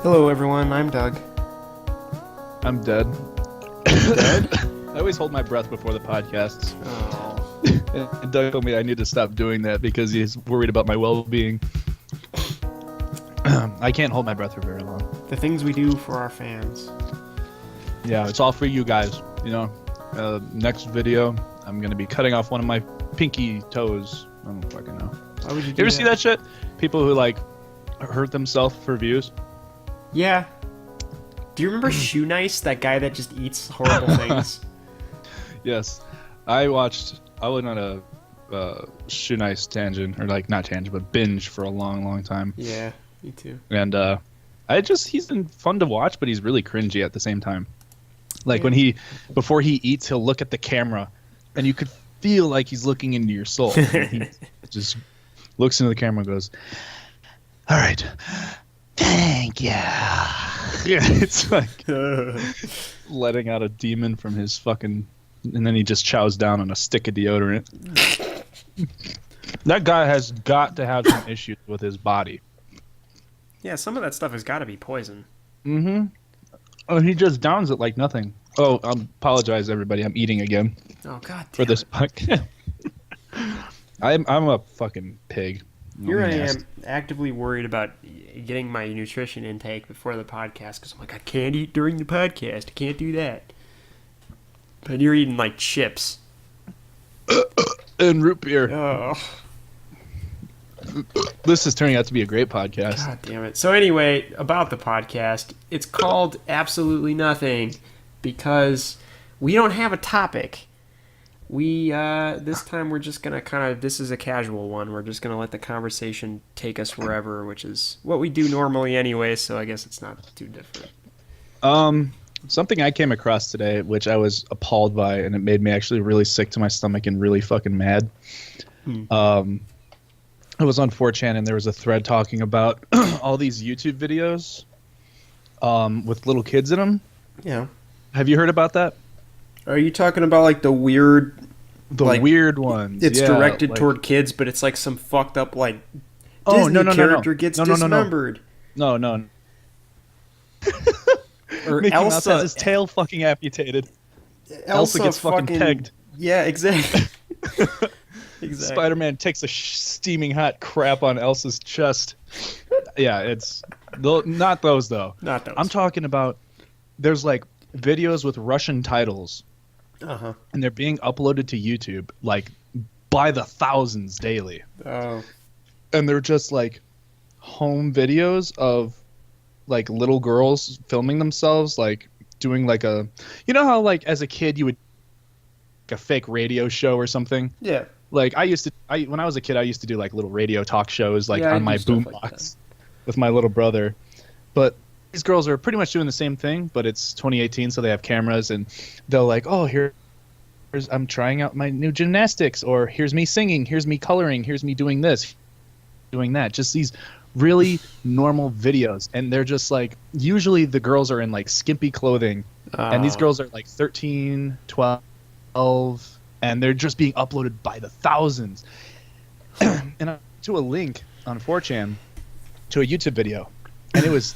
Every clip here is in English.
Hello, everyone. I'm Doug. I'm dead. Dead? I always hold my breath before the podcasts. Oh. And Doug told me I need to stop doing that because he's worried about my well-being. I can't hold my breath for very long. The things we do for our fans. Yeah, it's all for you guys. You know, next video, I'm going to be cutting off one of my pinky toes. I don't fucking know. Why would you do You ever see that shit? People who, like, hurt themselves for views? Yeah. Do you remember Shoe Nice, that guy that just eats horrible things? Yes. I went on a Shoe Nice tangent, or like, not tangent, but binge for a long, long time. Yeah, me too. And he's been fun to watch, but he's really cringy at the same time. Like before he eats, he'll look at the camera, and you could feel like he's looking into your soul. He just looks into the camera and goes, "All right, thank you." Yeah, it's like letting out a demon from his fucking, and then he just chows down on a stick of deodorant. That guy has got to have some issues with his body. Yeah, some of that stuff has got to be poison. Mm-hmm. Oh, he just downs it like nothing. Oh, I apologize, everybody. I'm eating again. Oh, God damn for this it. podcast. I'm a fucking pig. Here I am, actively worried about getting my nutrition intake before the podcast, because I'm like, I can't eat during the podcast. I can't do that. But you're eating, like, chips. And root beer. Oh. This is turning out to be a great podcast. God damn it. So anyway, about the podcast, it's called Absolutely Nothing because we don't have a topic. We, this time we're just going to this is a casual one. We're just going to let the conversation take us wherever, which is what we do normally anyway, so I guess it's not too different. Something I came across today, which I was appalled by, and it made me actually really sick to my stomach and really fucking mad. It was on 4chan, and there was a thread talking about all these YouTube videos with little kids in them. Yeah. Have you heard about that? Are you talking about, like, the weird... weird ones. It's yeah, directed like, toward kids, but it's like some fucked up, like, oh, Disney character gets dismembered. No. Or Mickey Elsa Mouse has his tail fucking amputated. Elsa gets fucking pegged. Yeah, exactly. Exactly. Spider-Man takes a steaming hot crap on Elsa's chest. Yeah, it's not those though. Not those. I'm talking about there's like videos with Russian titles, and they're being uploaded to YouTube like by the thousands daily. Oh. And they're just like home videos of like little girls filming themselves, like doing like a, you know how like as a kid you would like a fake radio show or something. Yeah. Like when I was a kid, I used to do like little radio talk shows like on my boombox with my little brother. But these girls are pretty much doing the same thing, but it's 2018, so they have cameras and they'll like, oh, here's I'm trying out my new gymnastics, or here's me singing, here's me coloring, here's me doing this, doing that. Just these really normal videos, and they're just like, usually the girls are in like skimpy clothing, and these girls are like 13, 12. And they're just being uploaded by the thousands. And I to a link on 4chan to a YouTube video, and it was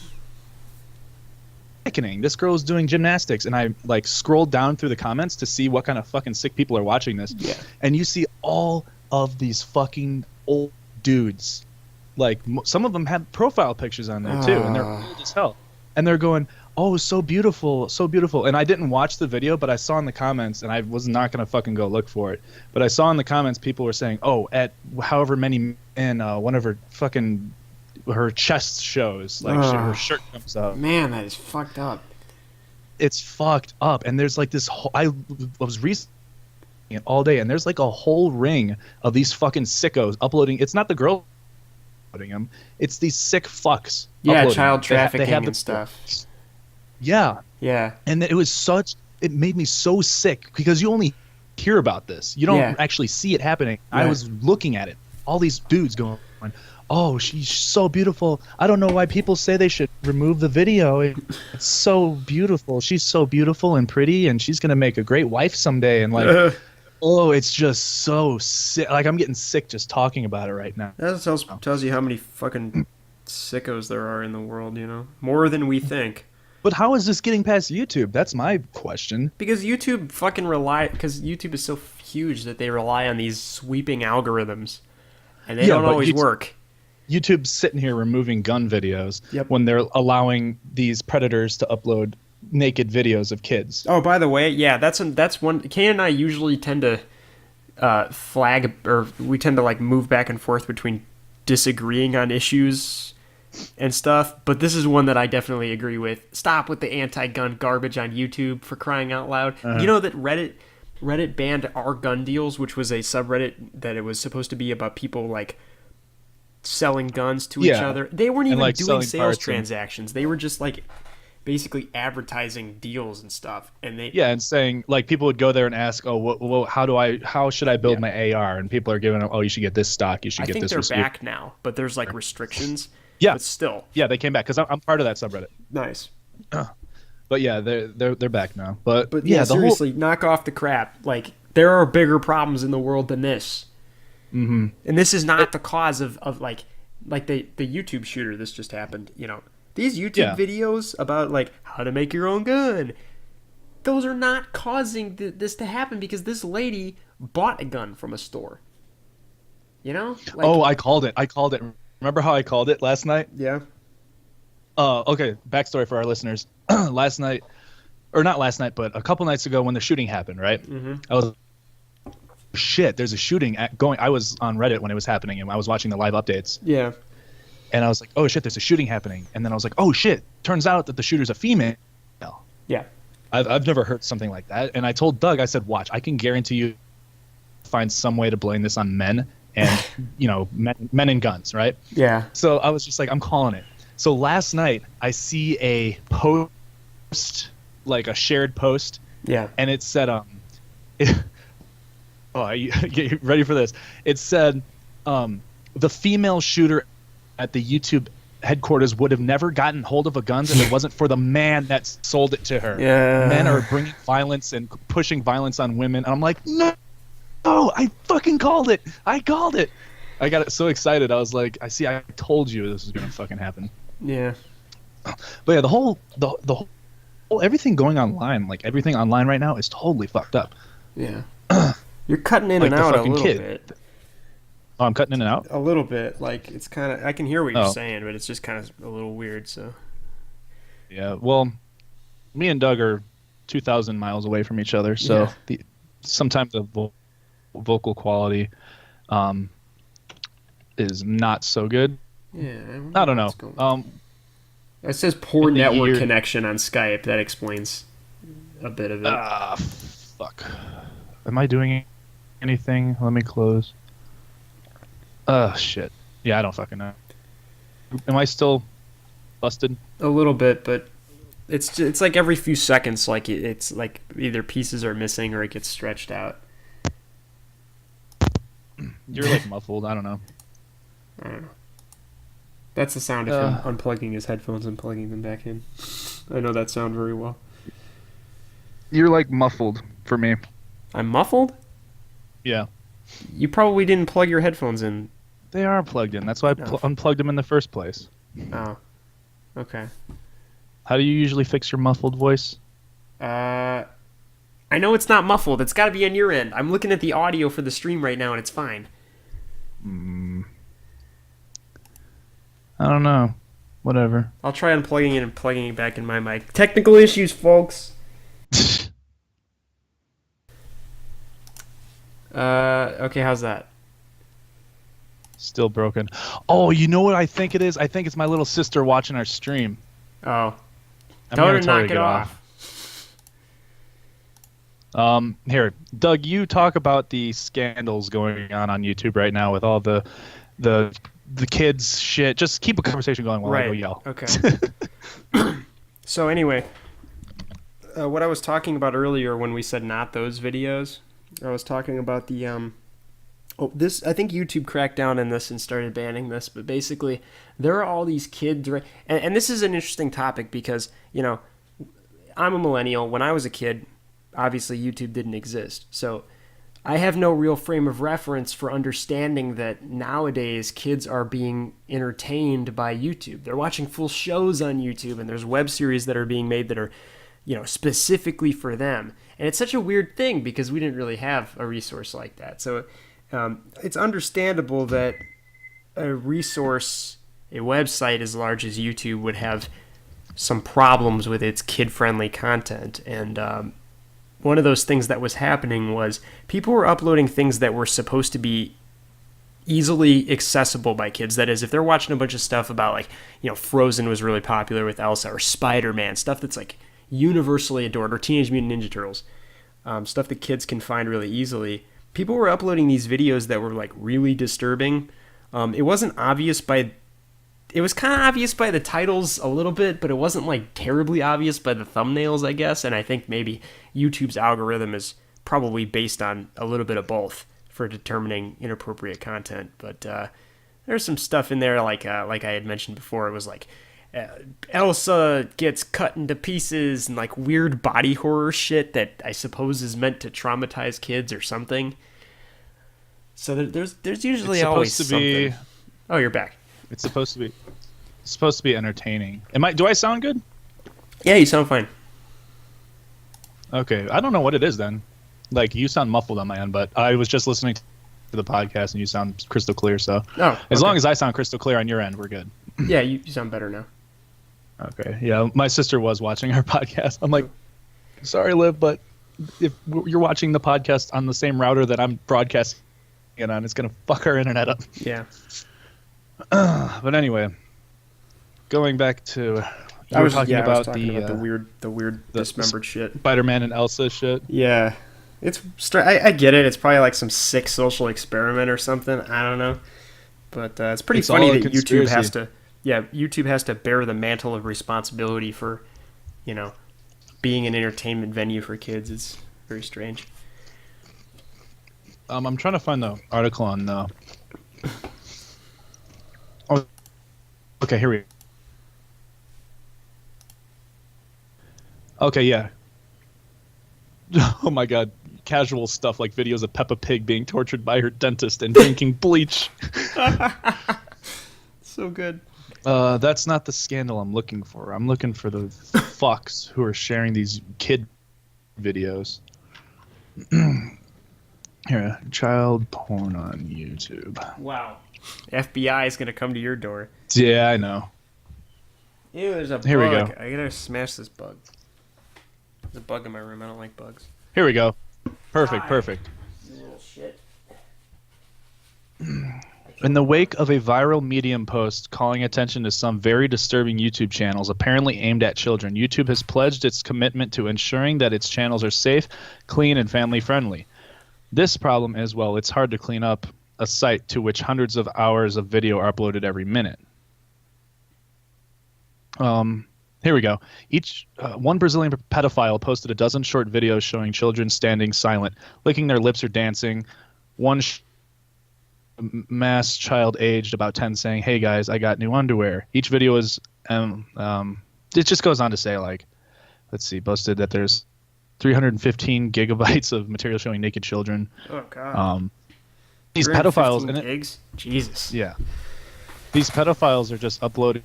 sickening. This girl was doing gymnastics, and I like scrolled down through the comments to see what kind of fucking sick people are watching this. Yeah. And you see all of these fucking old dudes. Like some of them have profile pictures on there too, and they're old as hell. And they're going, oh, so beautiful, so beautiful. And I didn't watch the video, but I saw in the comments, and I was not going to fucking go look for it. But I saw in the comments people were saying, oh, at however many in one of her chest shows, like her shirt comes up. Man, that is fucked up. It's fucked up. And there's like this whole, I was researching it all day, and there's like a whole ring of these fucking sickos uploading. It's not the girl uploading them. It's these sick fucks. Yeah, child trafficking and stuff. Yeah. Yeah. And it made me so sick because you only hear about this. You don't actually see it happening. Right. I was looking at it. All these dudes going, oh, she's so beautiful. I don't know why people say they should remove the video. It's so beautiful. She's so beautiful and pretty, and she's going to make a great wife someday. And like, oh, it's just so sick. Like, I'm getting sick just talking about it right now. That tells you how many fucking sickos there are in the world, you know, more than we think. But how is this getting past YouTube? That's my question. Because because YouTube is so huge that they rely on these sweeping algorithms, and they don't always work. YouTube's sitting here removing gun videos Yep. when they're allowing these predators to upload naked videos of kids. Oh, by the way, yeah, that's one. Kane and I usually tend to flag, or we tend to like move back and forth between disagreeing on issues and stuff, but this is one that I definitely agree with. Stop with the anti-gun garbage on YouTube, for crying out loud. You know that Reddit banned Our Gun Deals, which was a subreddit that it was supposed to be about people like selling guns to each other. They weren't even doing sales transactions. They were just like basically advertising deals and stuff. And and saying like people would go there and ask, oh, how should I build my AR? And people are giving them, oh, you should get this stock, you should get this. I think they're back now, but there's like restrictions. Yeah, but still. Yeah, they came back because I'm part of that subreddit. Nice. But yeah, they're back now. But yeah, seriously, knock off the crap. Like, there are bigger problems in the world than this. Mm-hmm. And this is not the cause of like the YouTube shooter. This just happened. You know, these YouTube videos about like how to make your own gun. Those are not causing this to happen because this lady bought a gun from a store. You know? Like, I called it. Remember how I called it last night? Yeah. Okay, backstory for our listeners. Last night, or not last night, but a couple nights ago when the shooting happened, right? Mm-hmm. I was, shit, there's a shooting going. I was on Reddit when it was happening, and I was watching the live updates. Yeah. And I was like, oh, shit, there's a shooting happening. And then I was like, oh, shit, turns out that the shooter's a female. Yeah. I've never heard something like that. And I told Doug, I said, watch, I can guarantee you find some way to blame this on men and, men and guns, right? Yeah. So I was just like, I'm calling it. So last night, I see a post, like a shared post. Yeah. And it said, get ready for this. It said, the female shooter at the YouTube headquarters would have never gotten hold of a gun if it wasn't for the man that sold it to her. Yeah. Men are bringing violence and pushing violence on women. And I'm like, no, I fucking called it. I called it. I got so excited. I was like, I told you this was going to fucking happen. Yeah. But yeah, the whole everything going online, like everything online right now is totally fucked up. Yeah. You're cutting in like and out a fucking little kid. bit. Oh, I'm cutting in and out? A little bit. Like, it's kind of... I can hear what you're saying, but it's just kind of a little weird, so... Yeah, well, me and Doug are 2,000 miles away from each other, so sometimes the vocal quality is not so good. Yeah. I don't know. It says poor network connection on Skype. That explains a bit of it. Fuck. Am I doing anything? Let me close. Shit. Yeah, I don't fucking know. Am I still busted? A little bit, but it's like every few seconds, like it's like either pieces are missing or it gets stretched out. You're like muffled. I don't know. I don't know. That's the sound of him unplugging his headphones and plugging them back in. I know that sound very well. You're like muffled for me. I'm muffled? Yeah. You probably didn't plug your headphones in. They are plugged in. That's why I unplugged them in the first place. Oh. Okay. How do you usually fix your muffled voice? I know it's not muffled. It's got to be on your end. I'm looking at the audio for the stream right now, and it's fine. I don't know. Whatever. I'll try unplugging it and plugging it back in my mic. Technical issues, folks. Okay, how's that? Still broken. Oh, you know what I think it is? I think it's my little sister watching our stream. Oh. Tell her to knock it off. Here, Doug, you talk about the scandals going on YouTube right now with all the kids shit. Just keep a conversation going while I go yell. Okay. So anyway, what I was talking about earlier when we said not those videos, I was talking about the this. I think YouTube cracked down on this and started banning this, but basically there are all these kids, and this is an interesting topic because I'm a millennial. When I was a kid, obviously YouTube didn't exist, so I have no real frame of reference for understanding that nowadays kids are being entertained by YouTube. They're watching full shows on YouTube, and there's web series that are being made that are, specifically for them. And it's such a weird thing because we didn't really have a resource like that. So it's understandable that a website as large as YouTube would have some problems with its kid-friendly content. And one of those things that was happening was people were uploading things that were supposed to be easily accessible by kids. That is, if they're watching a bunch of stuff about Frozen was really popular with Elsa, or Spider-Man, stuff that's universally adored, or Teenage Mutant Ninja Turtles, stuff that kids can find really easily. People were uploading these videos that were really disturbing. It wasn't obvious it was kind of obvious by the titles a little bit, but it wasn't terribly obvious by the thumbnails, I guess. And I think maybe YouTube's algorithm is probably based on a little bit of both for determining inappropriate content. But there's some stuff in there like I had mentioned before. It was Elsa gets cut into pieces and weird body horror shit that I suppose is meant to traumatize kids or something. So there's usually always something. Oh, you're back. It's supposed to be entertaining. Do I sound good? Yeah, you sound fine. Okay, I don't know what it is then. You sound muffled on my end, but I was just listening to the podcast and you sound crystal clear. So as long as I sound crystal clear on your end, we're good. Yeah, you sound better now. Okay, yeah. My sister was watching our podcast. I'm like, sorry, Liv, but if you're watching the podcast on the same router that I'm broadcasting it on, it's gonna fuck our internet up. Yeah. But anyway, going back to I was talking about the weird dismembered shit, Spider-Man and Elsa shit. Yeah, I get it. It's probably some sick social experiment or something. I don't know, but it's pretty funny that YouTube has to bear the mantle of responsibility for, being an entertainment venue for kids. It's very strange. I'm trying to find the article on. Oh, okay, here we go. Okay, yeah. Oh my god. Casual stuff like videos of Peppa Pig being tortured by her dentist and drinking bleach. So good. That's not the scandal I'm looking for. I'm looking for the fucks who are sharing these kid videos. Here, child porn on YouTube. Wow. FBI is going to come to your door. Yeah, I know. Ew, there's a bug. Here we go. I gotta smash this bug. There's a bug in my room. I don't like bugs. Here we go. Perfect. You little shit. In the wake of a viral Medium post calling attention to some very disturbing YouTube channels apparently aimed at children, YouTube has pledged its commitment to ensuring that its channels are safe, clean, and family-friendly. This problem is, well, it's hard to clean up a site to which hundreds of hours of video are uploaded every minute. Here we go. One Brazilian pedophile posted a dozen short videos showing children standing silent, licking their lips or dancing. One mass child aged about 10 saying, "Hey guys, I got new underwear." Each video is, it just goes on to say, let's see, boasted that there's 315 gigabytes of material showing naked children. Oh god. These pedophiles and gigs? Jesus. Yeah. These pedophiles are just uploading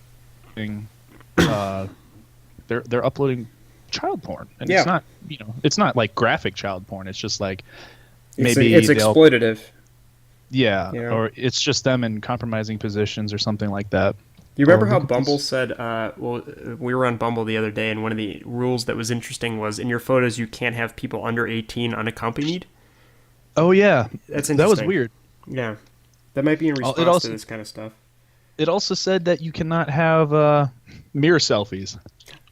they're uploading child porn. And it's not, it's not graphic child porn. It's just maybe it's exploitative. Yeah, or it's just them in compromising positions or something like that. You remember how Bumble said, we were on Bumble the other day, and one of the rules that was interesting was in your photos you can't have people under 18 unaccompanied? Oh, yeah. That's interesting. That was weird. Yeah. That might be in response to this kind of stuff. It also said that you cannot have mirror selfies.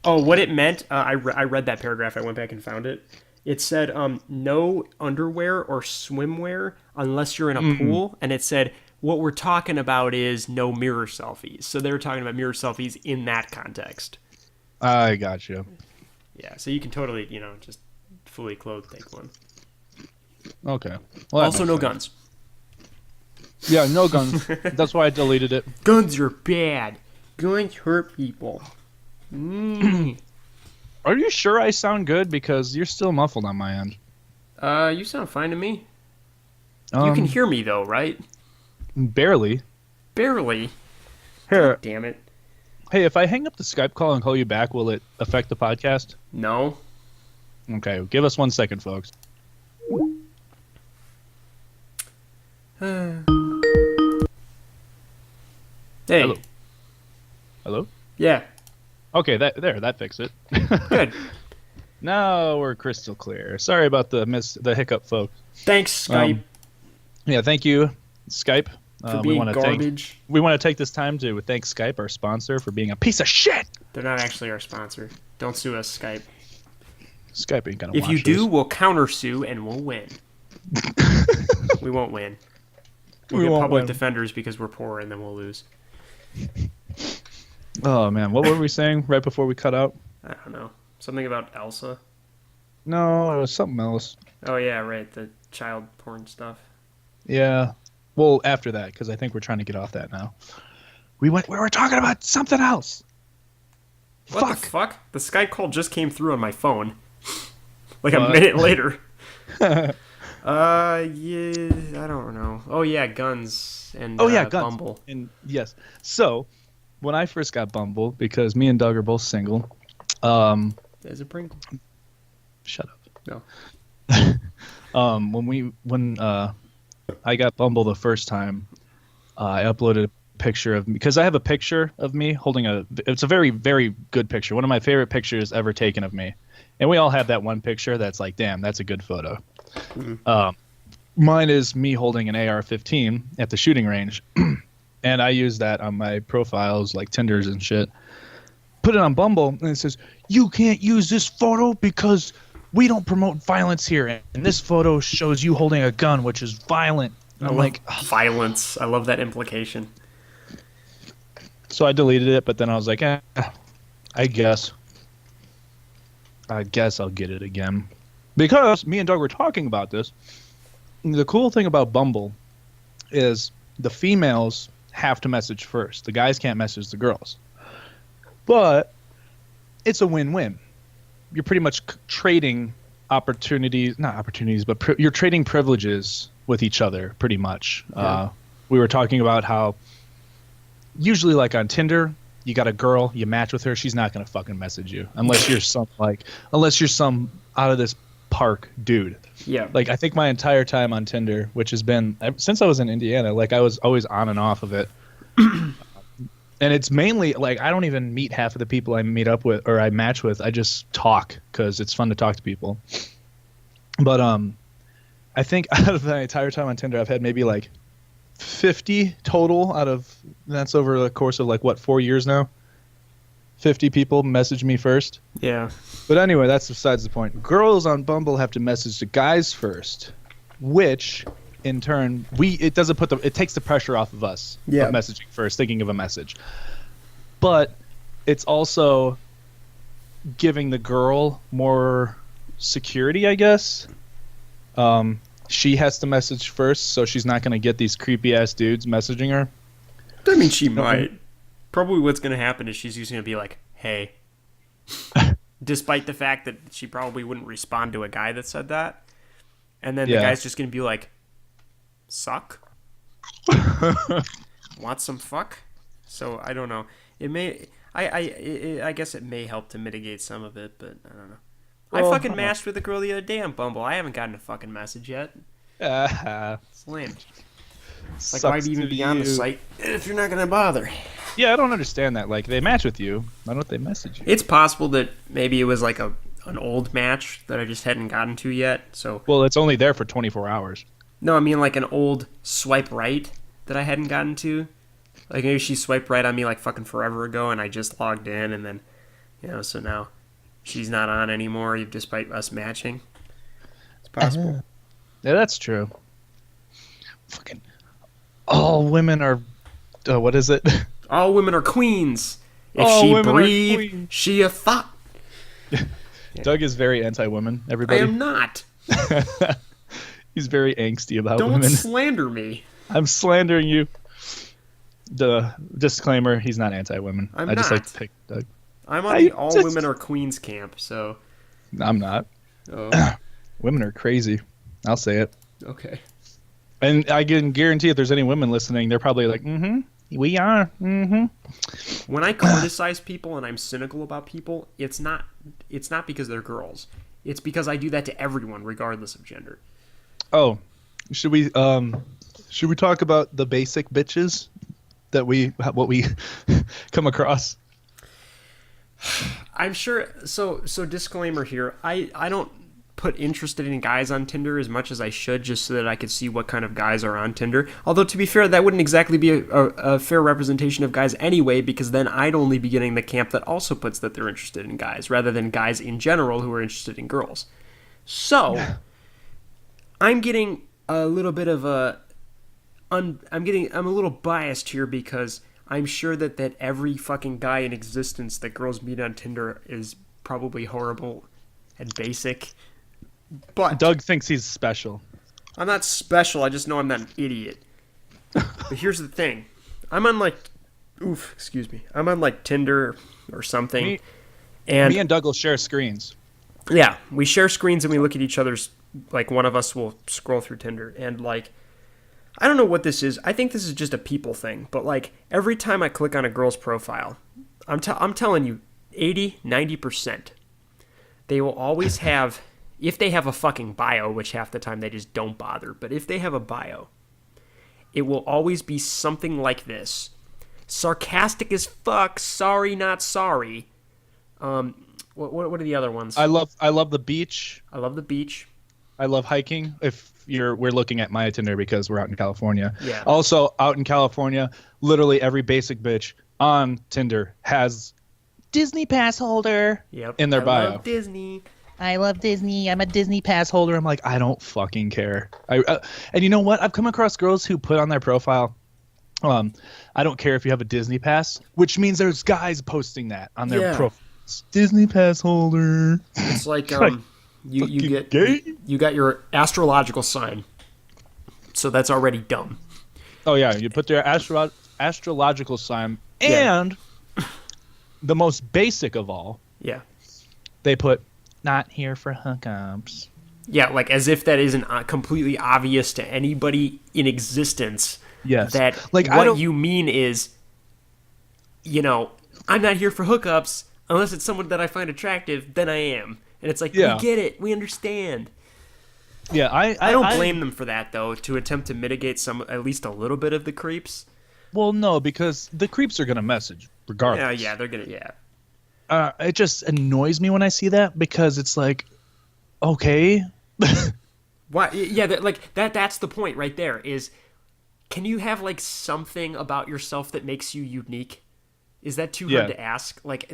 Oh, what it meant, I read that paragraph. I went back and found it. It said no underwear or swimwear unless you're in a pool, and it said what we're talking about is no mirror selfies. So they were talking about mirror selfies in that context. I got you. Yeah, so you can totally, just fully clothed take one. Okay. Well, also, no guns. Yeah, no guns. That's why I deleted it. Guns are bad. Guns hurt people. Are you sure I sound good? Because you're still muffled on my end. You sound fine to me. You can hear me though, right? Barely. Barely. Here. God damn it. Hey, if I hang up the Skype call and call you back, will it affect the podcast? No. Okay, give us 1 second, folks. Hey. Hello. Hello? Yeah. Okay, that fixed it. Good. Now we're crystal clear. Sorry about the hiccup, folks. Thanks, Skype. Yeah, thank you, Skype. For being garbage. We want to take this time to thank Skype, our sponsor, for being a piece of shit. They're not actually our sponsor. Don't sue us, Skype. Skype ain't gonna If watch you do, this. we'll countersue and we'll win. We won't win. We'll We get won't public win. defenders because we're poor, and then we'll lose. Oh man, what were we saying right before we cut out? I don't know. Something about Elsa. No, it was something else. Oh yeah, right. The child porn stuff. Yeah. Well, after that, because I think we're trying to get off that now. We were talking about something else. What the fuck? The Skype call just came through on my phone. Like a minute later. Yeah, I don't know. Oh yeah, guns and guns. Bumble. And yes. So, when I first got Bumble, because me and Doug are both single, There's a Pringle. shut up. No. When I got Bumble the first time, I uploaded a picture of me because I have a picture of me holding it's a very, very good picture. One of my favorite pictures ever taken of me. And we all have that one picture that's like, damn, that's a good photo. Mm-hmm. Mine is me holding an AR-15 at the shooting range. And I use that on my profiles like Tinders and shit. Put it on Bumble and it says, you can't use this photo because we don't promote violence here. And this photo shows you holding a gun, which is violent. And I'm like, violence. I love that implication. So I deleted it, but then I was like, I guess I'll get it again. Because me and Doug were talking about this. The cool thing about Bumble is the females have to message first. The guys can't message the girls. But it's a win-win. You're pretty much trading not opportunities, but you're trading privileges with each other pretty much. Yeah. We were talking about how usually like on Tinder, you got a girl, you match with her, she's not going to fucking message you unless you're some out of this park dude. Yeah. Like I think my entire time on Tinder, which has been since I was in Indiana, like I was always on and off of it. And it's mainly like I don't even meet half of the people I meet up with or I match with. I just talk because it's fun to talk to people. But I think out of the entire time on Tinder, I've had maybe like 50 total that's over the course of like 4 years now. 50 people message me first. Yeah. But anyway, that's besides the point. Girls on Bumble have to message the guys first, which in turn it takes the pressure off of us of messaging first, thinking of a message. But it's also giving the girl more security, I guess. She has to message first, so she's not going to get these creepy ass dudes messaging her. I mean, she might. Probably what's going to happen is she's just going to be like, hey. Despite the fact that she probably wouldn't respond to a guy that said that. And then the guy's just going to be like, suck? Want some fuck? So, I don't know. It may... I guess it may help to mitigate some of it, but I don't know. Well, I fucking matched with a girl the other day on Bumble. I haven't gotten a fucking message yet. It's lame. It's like, why even be on the site if you're not going to bother? Yeah, I don't understand that. Like, they match with you. Why don't they message you? It's possible that maybe it was like an old match that I just hadn't gotten to yet. So. Well, it's only there for 24 hours. No, I mean like an old swipe right that I hadn't gotten to. Like maybe she swiped right on me like fucking forever ago and I just logged in and then, so now she's not on anymore despite us matching. It's possible. Yeah, that's true. Fucking all women are... what is it? All women are queens. If she breathe, she a thought. Doug is very anti-women, everybody. I am not. He's very angsty about women. Don't slander me. I'm slandering you. The disclaimer, he's not anti-women. I just like to pick Doug. I'm on the all women are queens camp, so... I'm not. Oh. Women are crazy. I'll say it. Okay. And I can guarantee if there's any women listening, they're probably like, we are. When I criticize people and I'm cynical about people, it's not because they're girls. It's because I do that to everyone, regardless of gender. Oh, should we talk about the basic bitches that what we come across? I'm sure. So disclaimer here. I don't put interested in guys on Tinder as much as I should, just so that I could see what kind of guys are on Tinder. Although, to be fair, that wouldn't exactly be a fair representation of guys anyway, because then I'd only be getting the camp that also puts that they're interested in guys, rather than guys in general who are interested in girls. So, I'm getting a little bit of I'm a little biased here, because I'm sure that every fucking guy in existence that girls meet on Tinder is probably horrible and basic. But Doug thinks he's special. I'm not special. I just know I'm not an idiot. But here's the thing. I'm on Tinder or something. Me and Doug will share screens. Yeah, we share screens and we look at each other's, like, one of us will scroll through Tinder, and, like, I don't know what this is. I think this is just a people thing, but, like, every time I click on a girl's profile, I'm telling you, 80-90%, they will always have, if they have a fucking bio, which half the time they just don't bother, but if they have a bio, it will always be something like this. Sarcastic as fuck, sorry not sorry. What are the other ones? I love the beach. I love the beach. I love hiking. We're looking at my Tinder because we're out in California. Yeah. Also, out in California, literally every basic bitch on Tinder has Disney pass holder in their bio. I love Disney. I love Disney. I'm a Disney pass holder. I'm like, I don't fucking care. And you know what? I've come across girls who put on their profile, I don't care if you have a Disney pass, which means there's guys posting that on their profiles. Disney pass holder. It's like you got your astrological sign, so that's already dumb. Oh yeah, you put their astrological sign, and the most basic of all, they put not here for hookups. Yeah, like as if that isn't completely obvious to anybody in existence. Yes, that like what you mean is, I'm not here for hookups unless it's someone that I find attractive. Then I am. And it's like, we get it. We understand. Yeah, I don't blame them for that, though, to attempt to mitigate at least a little bit of the creeps. Well, no, because the creeps are going to message regardless. Yeah, they're going to, it just annoys me when I see that, because it's like, okay. Why? Yeah, that's the point right there, is can you have, like, something about yourself that makes you unique? Is that too hard to ask? Like,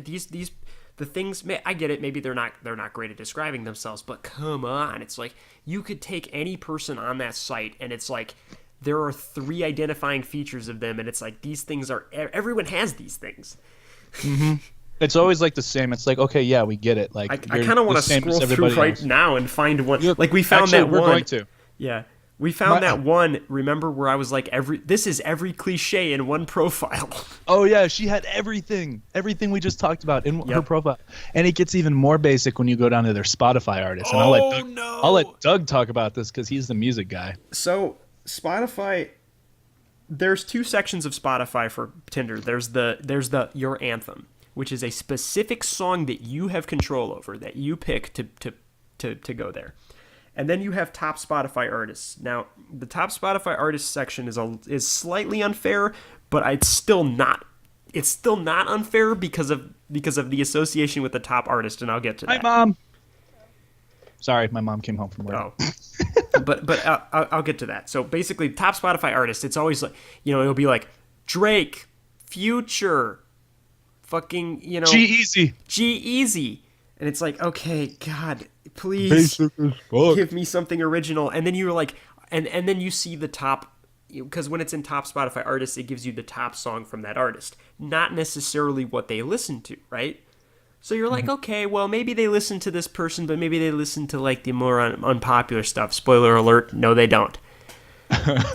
the things, I get it, maybe they're not great at describing themselves, but come on, it's like you could take any person on that site and it's like there are 3 identifying features of them, and it's like these things are, everyone has these things. Mm-hmm. It's always like the same. It's like, okay, yeah, we get it. Like, I kind of want to scroll through right now and find one. Like, we found that we're one. going to. Yeah. We found that one, remember, where I was like, this is every cliche in one profile. Oh, yeah, she had everything we just talked about in her profile. And it gets even more basic when you go down to their Spotify artists. And I'll let Doug talk about this because he's the music guy. So, Spotify, there's 2 sections of Spotify for Tinder. There's the Your Anthem, which is a specific song that you have control over, that you pick to go there. And then you have top Spotify artists. Now, the top Spotify artists section is slightly unfair, but it's still not unfair because of the association with the top artist, and I'll get to that. Hi, Mom. Sorry, my mom came home from work. Oh. but I'll get to that. So basically, top Spotify artists, it's always like, it'll be like Drake, Future, fucking, G-Eazy. And it's like, okay, God, please give me something original. And then you're like, and then you see the top, because when it's in top Spotify artists, it gives you the top song from that artist, not necessarily what they listen to, right? So you're like, okay, well, maybe they listen to this person, but maybe they listen to like the more unpopular stuff. Spoiler alert, no, they don't.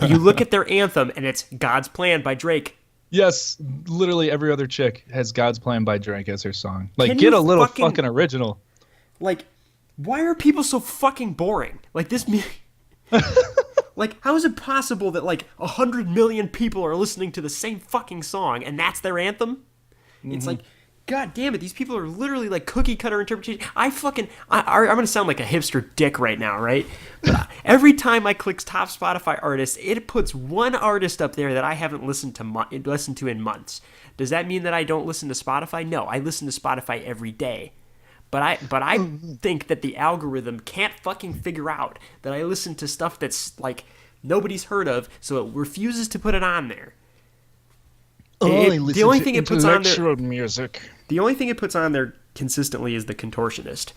You look at their anthem, and it's God's Plan by Drake. Yes, literally every other chick has God's Plan by Drake as her song. Like, get a little fucking original. Like, why are people so fucking boring? Like, this Like, how is it possible that like 100 million people are listening to the same fucking song and that's their anthem? It's like, God damn it, these people are literally like cookie cutter interpretation. I'm gonna sound like a hipster dick right now, right? But every time I click top Spotify artists, it puts one artist up there that I haven't listened to in months. Does that mean that I don't listen to Spotify? No, I listen to Spotify every day. But I think that the algorithm can't fucking figure out that I listen to stuff that's like nobody's heard of, so it refuses to put it on there. The only thing it puts on there, music. The only thing it puts on there consistently is the Contortionist,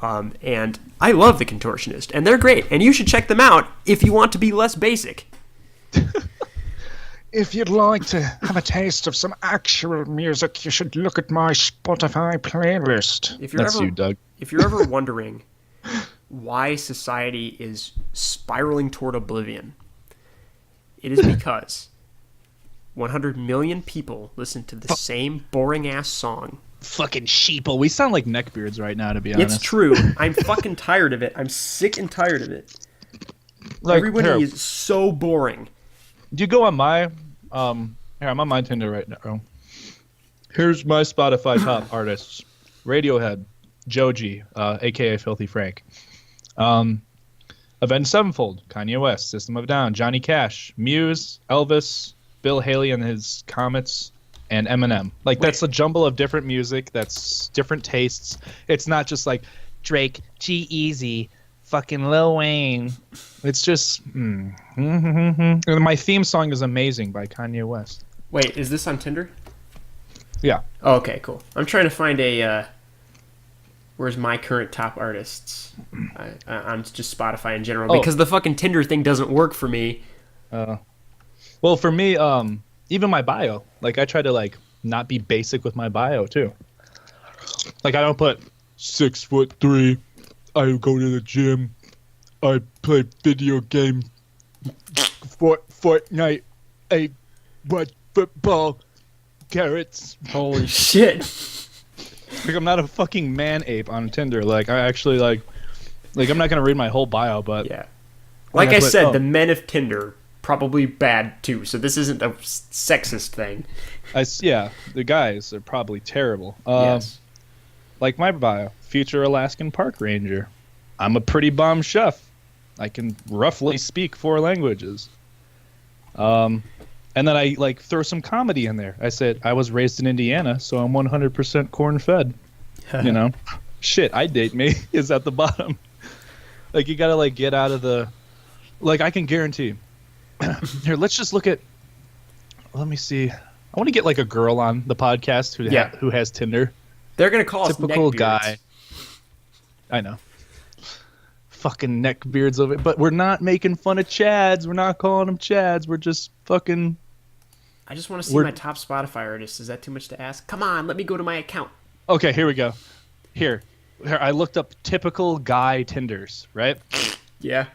and I love the Contortionist, and they're great, and you should check them out if you want to be less basic. If you'd like to have a taste of some actual music, you should look at my Spotify playlist. That's you, Doug. If you're ever wondering why society is spiraling toward oblivion, it is because 100 million people listen to the same boring-ass song. Fucking sheeple. We sound like neckbeards right now, to be honest. It's true. I'm fucking tired of it. I'm sick and tired of it. Like, everybody is so boring. Do you go on my... here, I'm on my Tinder right now. Here's my Spotify top artists. Radiohead, Joji, a.k.a. Filthy Frank. Avenged Sevenfold, Kanye West, System of a Down, Johnny Cash, Muse, Elvis, Bill Haley and his Comets, and Eminem. Like, that's a jumble of different music. That's different tastes. It's not just like Drake, G-Eazy, fucking Lil Wayne. It's just... And my theme song is Amazing by Kanye West. Wait, is this on Tinder? Yeah. Oh, okay, cool. I'm trying to find a... where's my current top artists? On just Spotify in general. Because the fucking Tinder thing doesn't work for me. Well, for me, even my bio. Like, I try to, like, not be basic with my bio, too. Like, I don't put 6'3", I go to the gym, I play video game, Fortnite, I watch football, carrots. Holy shit. Like, I'm not a fucking man ape on Tinder. Like, I actually, like I'm not going to read my whole bio, but... Yeah. Like I said, the men of Tinder, probably bad, too, so this isn't a sexist thing. Yeah, the guys are probably terrible. Yes. Like my bio, future Alaskan park ranger. I'm a pretty bomb chef. I can roughly speak 4 languages. And then I like throw some comedy in there. I said I was raised in Indiana, so I'm 100% corn-fed. You know, shit, I date me is at the bottom. Like, you gotta like get out of the. Like, I can guarantee. Here, let's just look at. Let me see. I want to get like a girl on the podcast who has Tinder. They're gonna call us typical neckbeards. Guy. I know. Fucking neckbeards of it, but we're not making fun of Chads. We're not calling them Chads. We're just fucking. I just want to see my top Spotify artists. Is that too much to ask? Come on, let me go to my account. Okay, here we go. Here, I looked up typical guy Tinders, right? Yeah.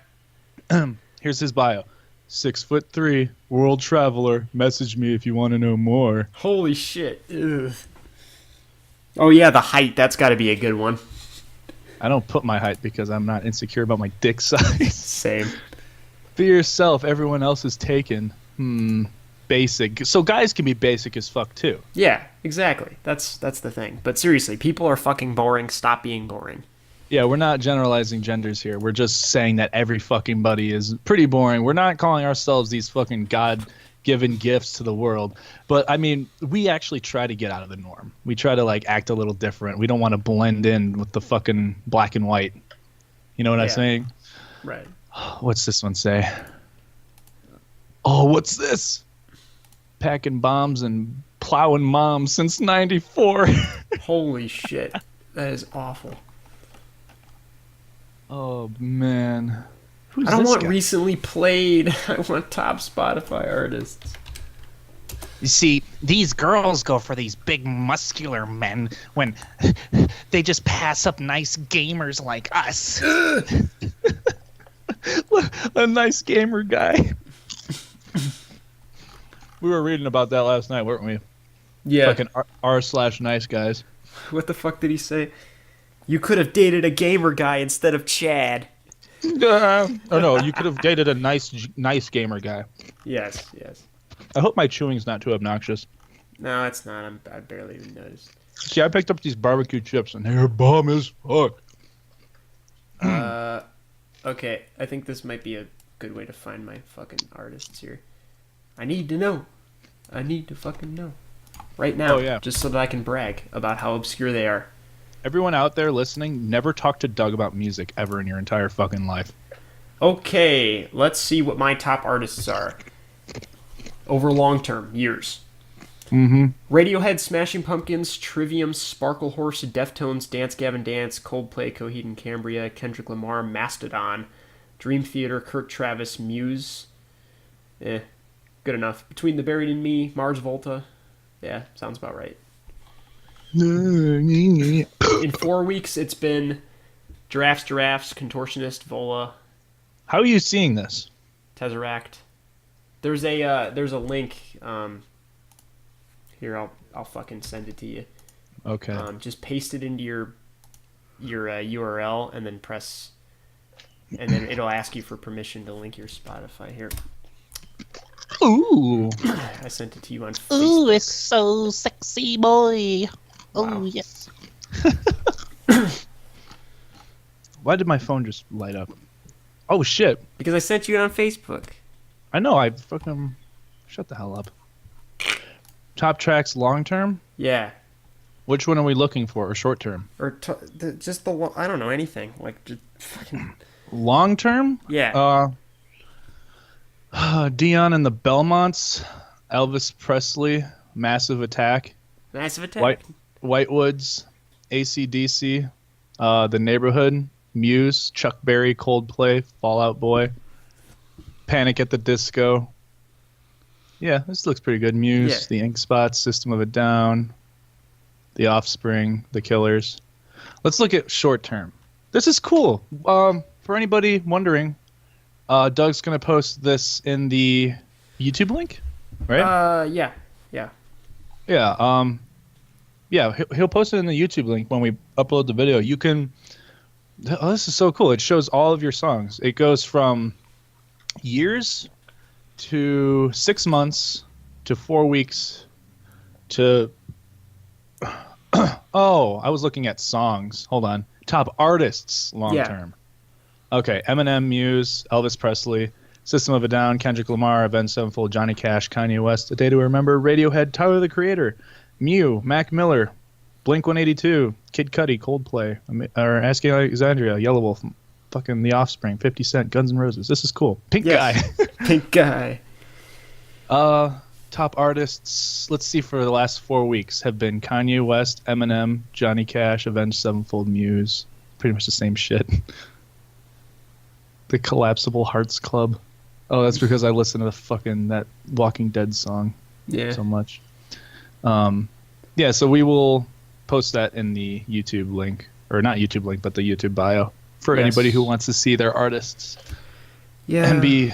Here's his bio. 6'3", world traveler. Message me if you want to know more. Holy shit. Ugh. Oh yeah, the height. That's got to be a good one. I don't put my height because I'm not insecure about my dick size. Same. Be yourself. Everyone else is taken. Basic. So guys can be basic as fuck too. Yeah, exactly. That's the thing. But seriously, people are fucking boring. Stop being boring. Yeah, we're not generalizing genders here. We're just saying that every fucking buddy is pretty boring. We're not calling ourselves these fucking God-given gifts to the world. But, I mean, we actually try to get out of the norm. We try to, like, act a little different. We don't want to blend in with the fucking black and white. You know what I'm saying? Right. What's this one say? Oh, what's this? Packing bombs and plowing moms since 94. Holy shit. That is awful. Oh, man. I don't want recently played. I want top Spotify artists. You see, these girls go for these big muscular men when they just pass up nice gamers like us. A nice gamer guy. We were reading about that last night, weren't we? Yeah. Fucking r/nice guys. What the fuck did he say? You could have dated a gamer guy instead of Chad. Oh no, you could have dated a nice gamer guy. Yes, yes. I hope my chewing's not too obnoxious. No, it's not. I barely even noticed. See, I picked up these barbecue chips and they're bomb as fuck. Okay, I think this might be a good way to find my fucking artists here. I need to know. I need to fucking know. Right now, Oh, yeah. just so that I can brag about how obscure they are. Everyone out there listening, never talk to Doug about music ever in your entire fucking life. Okay, let's see what my top artists are. Over long term, years. Mm-hmm. Radiohead, Smashing Pumpkins, Trivium, Sparkle Horse, Deftones, Dance Gavin Dance, Coldplay, Coheed and Cambria, Kendrick Lamar, Mastodon, Dream Theater, Kurt Travis, Muse. Good enough. Between the Buried and Me, Mars Volta. Yeah, sounds about right. In 4 weeks, it's been Giraffes, Contortionist, Vola, How are you seeing this? Tesseract. There's a link. Here, I'll fucking send it to you. Okay. Just paste it into your URL and then press, and then it'll ask you for permission to link your Spotify. Here, Ooh. I sent it to you on Facebook. Ooh, it's so sexy, boy. Wow. Oh, yes. Why did my phone just light up? Oh shit. Because I sent you it on Facebook. I know, I fucking... Shut the hell up. Top tracks long term? Yeah, Which one are we looking for, or short term? or just the I don't know anything like just fucking Long term? yeah. Dion and the Belmonts, Elvis Presley, Massive Attack, Massive Attack. Whitewoods, AC/DC, The Neighborhood, Muse, Chuck Berry, Coldplay, Fall Out Boy, Panic at the Disco. Yeah, this looks pretty good. Muse, Yeah. The Ink Spots, System of a Down, The Offspring, The Killers. Let's look at short term. This is cool. For anybody wondering, Doug's gonna post this in the YouTube link, right? Yeah. Yeah. Yeah. He'll post it in the YouTube link when we upload the video. You can. Oh, this is so cool. It shows all of your songs. It goes from years to 6 months to 4 weeks to. Oh, I was looking at songs. Hold on. Top artists long term. Okay, Eminem, Muse, Elvis Presley, System of a Down, Kendrick Lamar, Avenged Sevenfold, Johnny Cash, Kanye West, A Day to Remember, Radiohead, Tyler the Creator, Mew, Mac Miller, Blink-182, Kid Cudi, Coldplay, or Asking Alexandria, Yellow fucking The Offspring, 50 Cent, Guns N' Roses. This is cool. Pink Guy. Pink Guy. Top artists, let's see, for the last 4 weeks have been Kanye West, Eminem, Johnny Cash, Avenged Sevenfold, Muse. Pretty much the same shit. The Collapsible Hearts Club. Oh, that's because I listened to the fucking that Walking Dead song so much. Yeah, so we will post that in the YouTube link, or not YouTube link, but the YouTube bio for anybody who wants to see their artists. Yeah. And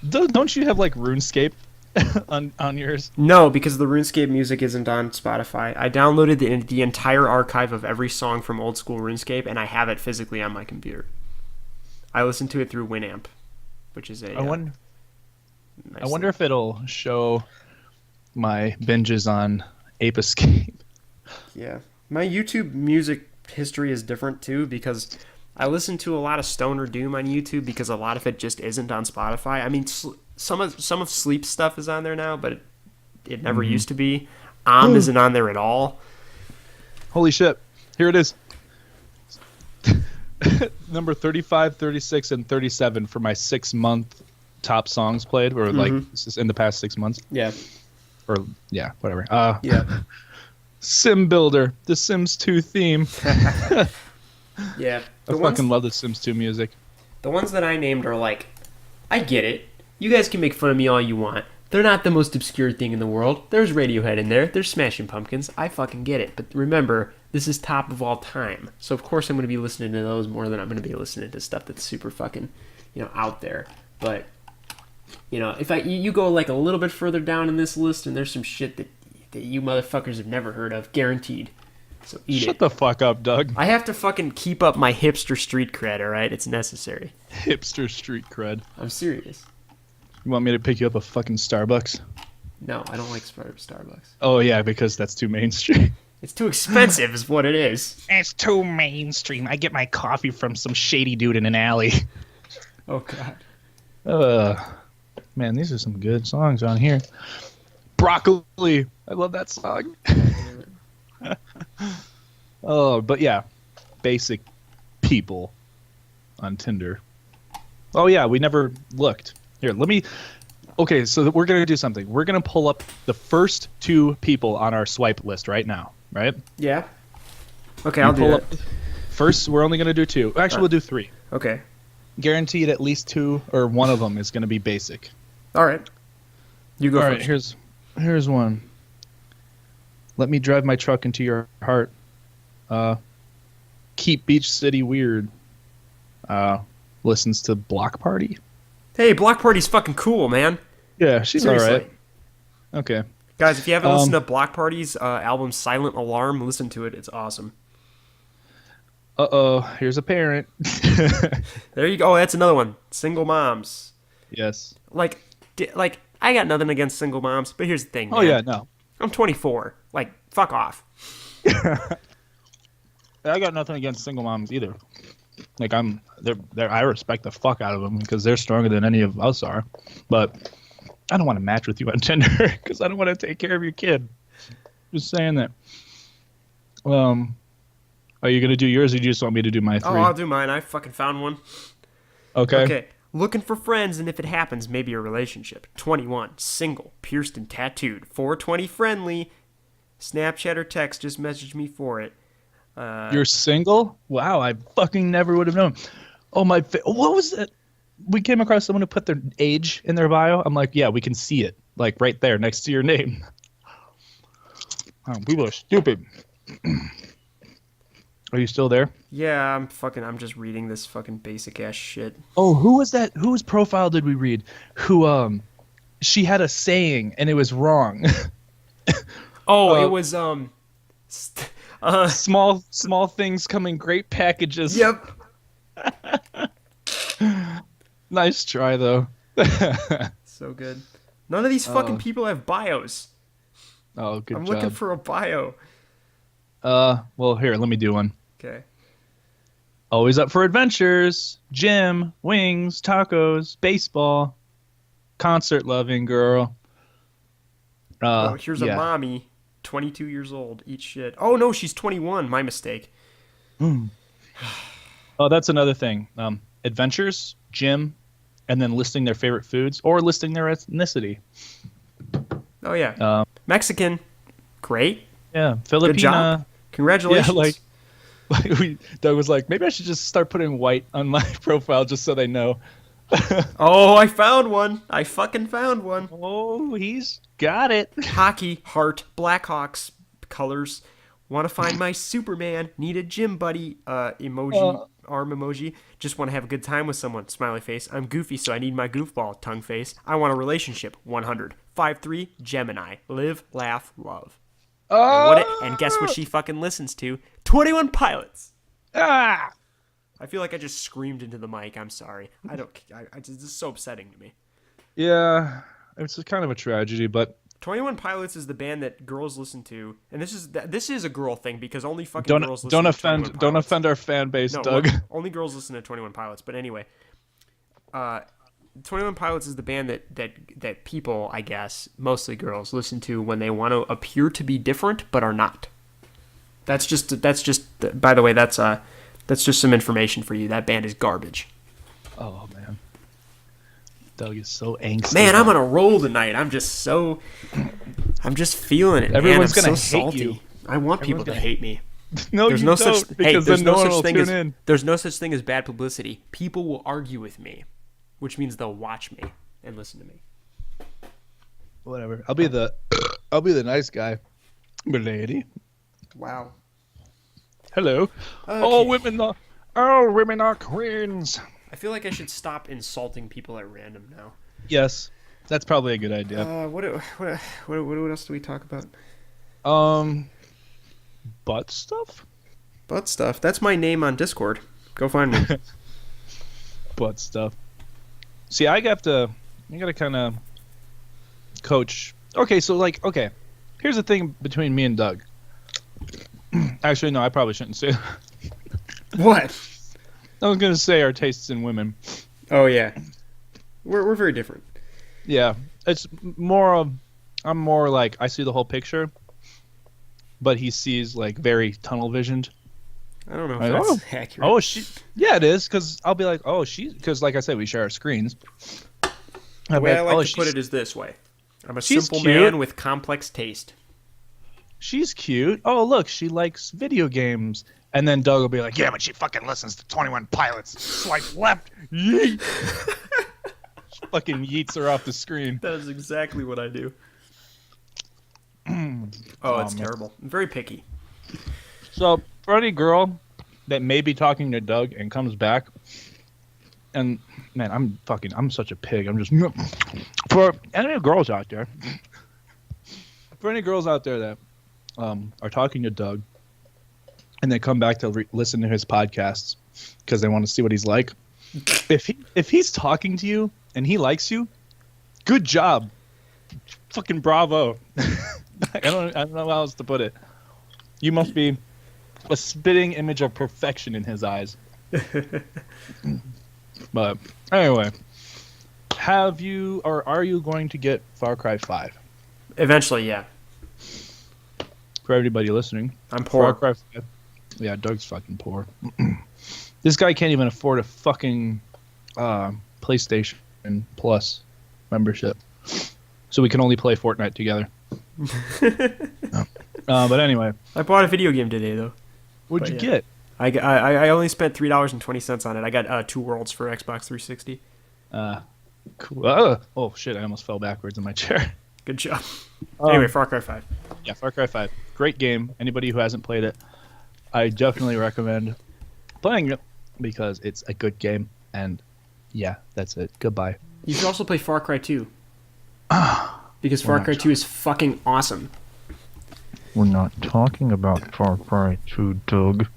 don't you have like RuneScape on yours? No, because the RuneScape music isn't on Spotify. I downloaded the entire archive of every song from old school RuneScape, and I have it physically on my computer. I listen to it through Winamp, which is a. I wonder nice if it'll show my binges on Ape Escape. Yeah, my YouTube music history is different too because I listen to a lot of stoner doom on YouTube because a lot of it just isn't on Spotify. I mean, some of Sleep's stuff is on there now, but it never used to be. Isn't on there at all. Holy shit! Here it is. Number 35, 36, and 37 for my 6 month top songs played, or like this is in the past 6 months. Yeah. Or yeah, whatever. Yeah. Sim Builder, the Sims 2 theme. Yeah. I fucking love the Sims 2 music. The ones that I named are like, I get it. You guys can make fun of me all you want. They're not the most obscure thing in the world. There's Radiohead in there. There's Smashing Pumpkins. I fucking get it. But remember, this is top of all time. So of course I'm going to be listening to those more than I'm going to be listening to stuff that's super fucking, out there. But, if you go like a little bit further down in this list and there's some shit that you motherfuckers have never heard of, guaranteed. So eat Shut it. the fuck up, Doug. I have to fucking keep up my hipster street cred, alright? It's necessary. Hipster street cred. I'm serious. You want me to pick you up a fucking Starbucks? No, I don't like Starbucks. Oh, yeah, because that's too mainstream. It's too expensive is what it is. It's too mainstream. I get my coffee from some shady dude in an alley. Oh, God. Man, these are some good songs on here. Broccoli. I love that song. Oh, but yeah. Basic people on Tinder. Oh, yeah, we never looked. Here, let me... Okay, so we're going to do something. We're going to pull up the first 2 people on our swipe list right now, right? Yeah. Okay, I'll do that. First, we're only going to do 2. Actually, we'll do 3. Okay. Guaranteed at least 2 or one of them is going to be basic. All right. You go All first. right, here's one. Let me drive my truck into your heart. Keep Beach City weird. Listens to Block Party. Hey, Block Party's fucking cool, man. Yeah, she's Seriously. all right. Okay. Guys, if you haven't listened to Block Party's album Silent Alarm, listen to it. It's awesome. Uh-oh, here's a parent. There you go. Oh, that's another one. Single moms. Yes. Like, I got nothing against single moms, but here's the thing, man. Oh, yeah, no. I'm 24. Like, fuck off. I got nothing against single moms either. Like, I respect the fuck out of them because they're stronger than any of us are. But I don't want to match with you on Tinder because I don't want to take care of your kid. Just saying that. Are you going to do yours or do you just want me to do my 3? Oh, I'll do mine. I fucking found one. Okay. Okay. Looking for friends, and if it happens, maybe a relationship. 21. Single. Pierced and tattooed. 420 friendly. Snapchat or text. Just message me for it. You're single? Wow, I fucking never would have known. Oh, what was that? We came across someone who put their age in their bio. I'm like, yeah, we can see it. Like, right there next to your name. Oh, people are stupid. Are you still there? Yeah, I'm just reading this fucking basic ass shit. Oh, who was that? Whose profile did we read? Who, she had a saying and it was wrong. Oh, it was, small things come in great packages. Yep. Nice try, though. So good. None of these fucking people have bios. Oh, good I'm job. looking for a bio. Well, here, let me do one. Okay. Always up for adventures. Gym, wings, tacos, baseball. Concert loving girl. Here's a mommy, 22 years old. Eat shit. Oh, no, she's 21. My mistake. Oh, that's another thing. Adventures, gym, and then listing their favorite foods or listing their ethnicity. Oh, yeah. Mexican. Great. Yeah, Filipina. Good job. Congratulations. Yeah, like Doug was like, maybe I should just start putting white on my profile just so they know. Oh, I found one. I fucking found one. Oh, he's got it. Hockey, heart, Blackhawks colors. Want to find my Superman. Need a gym buddy. Emoji, arm emoji. Just want to have a good time with someone. Smiley face. I'm goofy, so I need my goofball. Tongue face. I want a relationship. 100. 5'3", Gemini. Live, laugh, love. And guess what she fucking listens to? 21 Pilots. Ah! I feel like I just screamed into the mic. I'm sorry. This is so upsetting to me. Yeah, it's kind of a tragedy, but 21 Pilots is the band that girls listen to, and this is a girl thing because only fucking girls listen to 21 Pilots. Don't offend our fan base, No, Doug. Only girls listen to 21 Pilots. But anyway, 21 Pilots is the band that people, I guess, mostly girls, listen to when they want to appear to be different but are not. That's just. By the way, that's just some information for you. That band is garbage. Oh man, Doug is so angsty. Man, I'm on a roll tonight. I'm just feeling it. Everyone's man. I'm gonna so hate salty. you. I want people to hate me. No, There's you no don't, such because there's then no no one such will thing tune as in. there's no such thing as bad publicity. People will argue with me, which means they'll watch me and listen to me. Whatever. I'll be the nice guy. Lady. Wow. Hello. Okay. All women are queens. I feel like I should stop insulting people at random now. Yes, that's probably a good idea. What else do we talk about? Butt stuff? Butt stuff. That's my name on Discord. Go find me. Butt stuff. See, I gotta kind of coach. Okay, so okay. Here's the thing between me and Doug. Actually, no, I probably shouldn't say. What? I was gonna say our tastes in women. Oh yeah, we're very different. Yeah, it's more of I'm more like I see the whole picture, but he sees like very tunnel visioned. I don't know Like, if that's accurate. Oh, yeah, it is because I'll be like, because like I said, we share our screens. The way I like to put it is this way: I'm a simple cute. man with complex taste. She's cute. Oh, look, she likes video games. And then Doug will be like, yeah, but she fucking listens to 21 Pilots. Swipe left. Yeet. Fucking yeets her off the screen. That is exactly what I do. It's terrible. I'm very picky. So, for any girl that may be talking to Doug and comes back, and man, I'm such a pig. I'm just, for any girls out there, that are talking to Doug, and they come back to listen to his podcasts because they want to see what he's like. If he's talking to you and he likes you, good job, fucking bravo. I don't know how else to put it. You must be a spitting image of perfection in his eyes. But anyway, are you going to get Far Cry 5? Eventually, yeah. For everybody listening, I'm poor. Far Cry 5. Yeah, Doug's fucking poor. This guy can't even afford a fucking PlayStation Plus membership, so we can only play Fortnite together. But anyway, I bought a video game today, though. What'd you get? I only spent $3.20 on it. I got 2 Worlds for Xbox 360. Cool. Oh shit! I almost fell backwards in my chair. Good job. Anyway, Far Cry 5. Yeah, Far Cry 5. Great game. Anybody who hasn't played it, I definitely recommend playing it because it's a good game. And yeah, that's it. Goodbye. You should also play Far Cry 2. Because Far Cry 2 is fucking awesome. We're not talking about Far Cry 2, Doug.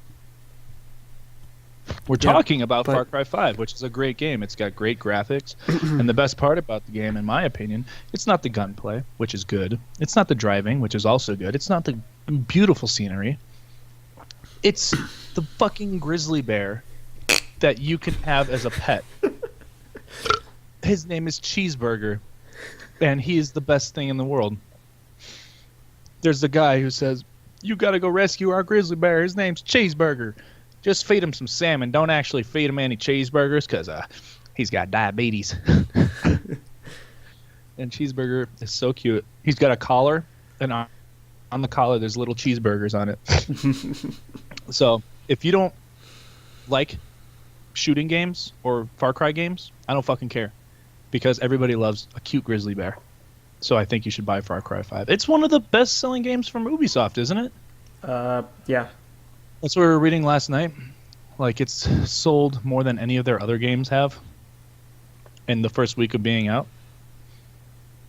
We're talking about Far Cry 5, which is a great game. It's got great graphics. And the best part about the game, in my opinion, it's not the gunplay, which is good. It's not the driving, which is also good. It's not the beautiful scenery. It's the fucking grizzly bear that you can have as a pet. His name is Cheeseburger, and he is the best thing in the world. There's the guy who says, you gotta go rescue our grizzly bear. His name's Cheeseburger. Just feed him some salmon. Don't actually feed him any cheeseburgers because he's got diabetes. And Cheeseburger is so cute. He's got a collar, and on the collar there's little cheeseburgers on it. So if you don't like shooting games or Far Cry games, I don't fucking care. Because everybody loves a cute grizzly bear. So I think you should buy Far Cry 5. It's one of the best-selling games from Ubisoft, isn't it? Yeah. That's what we were reading last night. Like, it's sold more than any of their other games have in the first week of being out.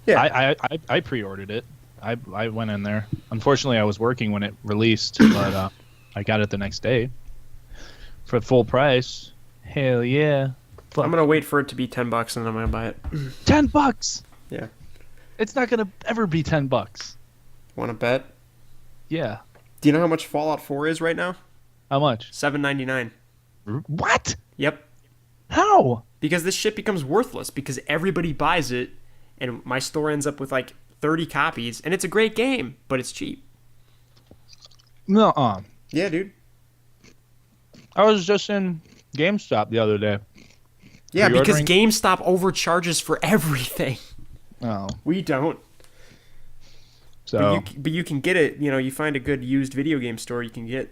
Yeah. I pre-ordered it. I went in there. Unfortunately, I was working when it released, but I got it the next day for full price. Hell yeah. Fuck. I'm going to wait for it to be $10 and then I'm going to buy it. $10? Yeah. It's not going to ever be $10. Want to bet? Yeah. Do you know how much Fallout 4 is right now? How much? $7.99. What? Yep. How? Because this shit becomes worthless because everybody buys it and my store ends up with like 30 copies and it's a great game, but it's cheap. No. Yeah, dude. I was just in GameStop the other day. Yeah, because GameStop overcharges for everything. Oh. We don't. So. But you can get it, you find a good used video game store, you can get,